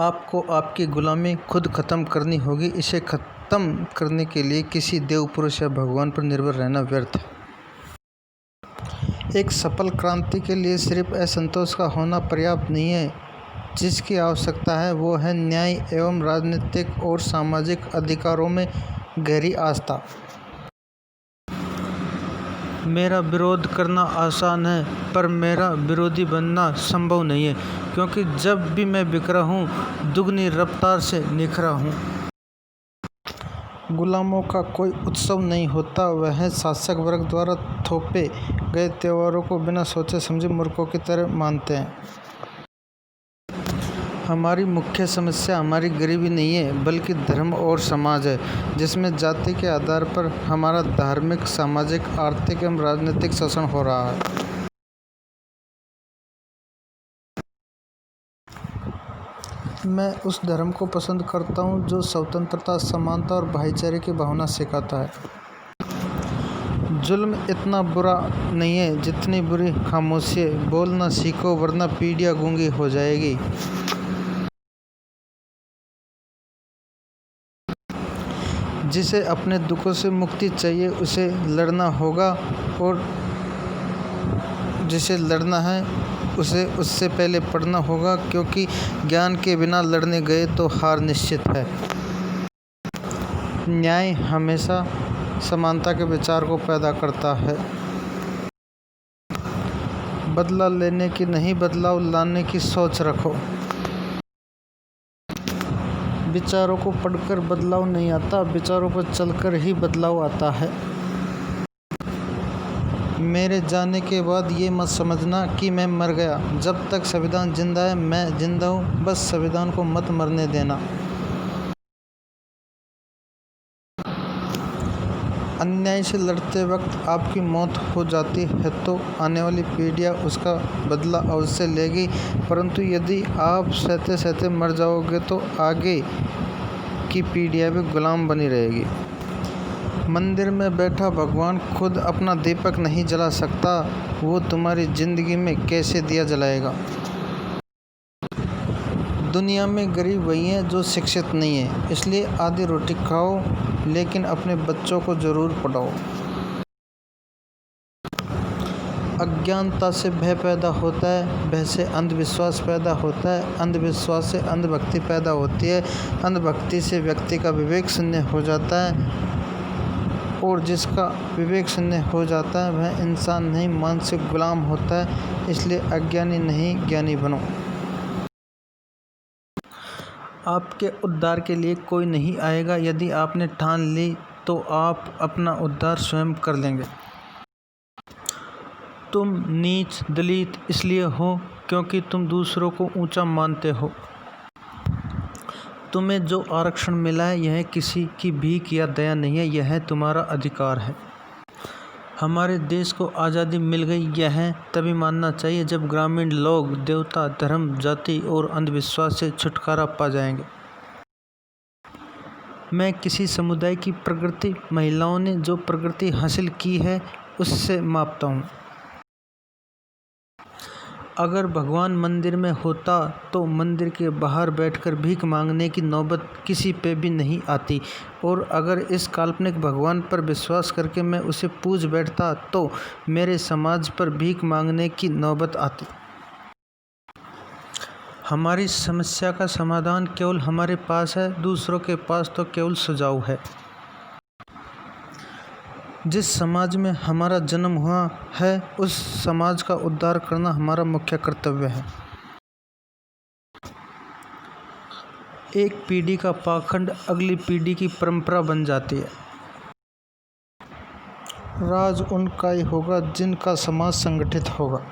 आपको आपकी गुलामी खुद ख़त्म करनी होगी। इसे ख़त्म करने के लिए किसी देव पुरुष या भगवान पर निर्भर रहना व्यर्थ है। एक सफल क्रांति के लिए सिर्फ असंतोष का होना पर्याप्त नहीं है। जिसकी आवश्यकता है वो है न्याय एवं राजनीतिक और सामाजिक अधिकारों में गहरी आस्था। मेरा विरोध करना आसान है, पर मेरा विरोधी बनना संभव नहीं है, क्योंकि जब भी मैं बिखरा हूँ, दुगनी रफ्तार से निखरा हूँ। गुलामों का कोई उत्सव नहीं होता, वह शासक वर्ग द्वारा थोपे गए त्योहारों को बिना सोचे समझे मूर्खों की तरह मानते हैं। हमारी मुख्य समस्या हमारी गरीबी नहीं है, बल्कि धर्म और समाज है, जिसमें जाति के आधार पर हमारा धार्मिक, सामाजिक, आर्थिक एवं राजनीतिक शोषण हो रहा है। मैं उस धर्म को पसंद करता हूँ जो स्वतंत्रता, समानता और भाईचारे की भावना सिखाता है। जुल्म इतना बुरा नहीं है जितनी बुरी खामोशी है। बोलना सीखो, वरना पीढ़ियाँ गूंगी हो जाएगी। जिसे अपने दुखों से मुक्ति चाहिए उसे लड़ना होगा, और जिसे लड़ना है उसे उससे पहले पढ़ना होगा, क्योंकि ज्ञान के बिना लड़ने गए तो हार निश्चित है। न्याय हमेशा समानता के विचार को पैदा करता है। बदला लेने की नहीं, बदलाव लाने की सोच रखो। विचारों को पढ़कर बदलाव नहीं आता, विचारों पर चलकर ही बदलाव आता है। मेरे जाने के बाद ये मत समझना कि मैं मर गया। जब तक संविधान जिंदा है मैं जिंदा हूँ, बस संविधान को मत मरने देना। अन्याय से लड़ते वक्त आपकी मौत हो जाती है तो आने वाली पीढ़ियाँ उसका बदला अवश्य लेगी, परंतु यदि आप सहते सहते मर जाओगे तो आगे की पीढ़ियाँ भी गुलाम बनी रहेगी। मंदिर में बैठा भगवान खुद अपना दीपक नहीं जला सकता, वो तुम्हारी जिंदगी में कैसे दिया जलाएगा। दुनिया में गरीब वही हैं जो शिक्षित नहीं है, इसलिए आधी रोटी खाओ, लेकिन अपने बच्चों को ज़रूर पढ़ाओ। अज्ञानता से भय पैदा होता है, भय से अंधविश्वास पैदा होता है, अंधविश्वास से अंधभक्ति पैदा होती है, अंधभक्ति से व्यक्ति का विवेक शून्य हो जाता है, और जिसका विवेक शून्य हो जाता है वह इंसान नहीं मानसिक गुलाम होता है। इसलिए अज्ञानी नहीं ज्ञानी बनो। आपके उद्धार के लिए कोई नहीं आएगा। यदि आपने ठान ली तो आप अपना उद्धार स्वयं कर लेंगे। तुम नीच दलित इसलिए हो क्योंकि तुम दूसरों को ऊंचा मानते हो। तुम्हें जो आरक्षण मिला है यह किसी की भीख या दया नहीं है, यह तुम्हारा अधिकार है। हमारे देश को आज़ादी मिल गई, यह तभी मानना चाहिए जब ग्रामीण लोग देवता, धर्म, जाति और अंधविश्वास से छुटकारा पा जाएंगे। मैं किसी समुदाय की प्रगति महिलाओं ने जो प्रगति हासिल की है उससे मापता हूँ। अगर भगवान मंदिर में होता तो मंदिर के बाहर बैठकर भीख मांगने की नौबत किसी पे भी नहीं आती, और अगर इस काल्पनिक भगवान पर विश्वास करके मैं उसे पूज बैठता तो मेरे समाज पर भीख मांगने की नौबत आती। हमारी समस्या का समाधान केवल हमारे पास है, दूसरों के पास तो केवल सुझाव है। जिस समाज में हमारा जन्म हुआ है उस समाज का उद्धार करना हमारा मुख्य कर्तव्य है। एक पीढ़ी का पाखंड अगली पीढ़ी की परंपरा बन जाती है। राज उनका ही होगा जिनका समाज संगठित होगा।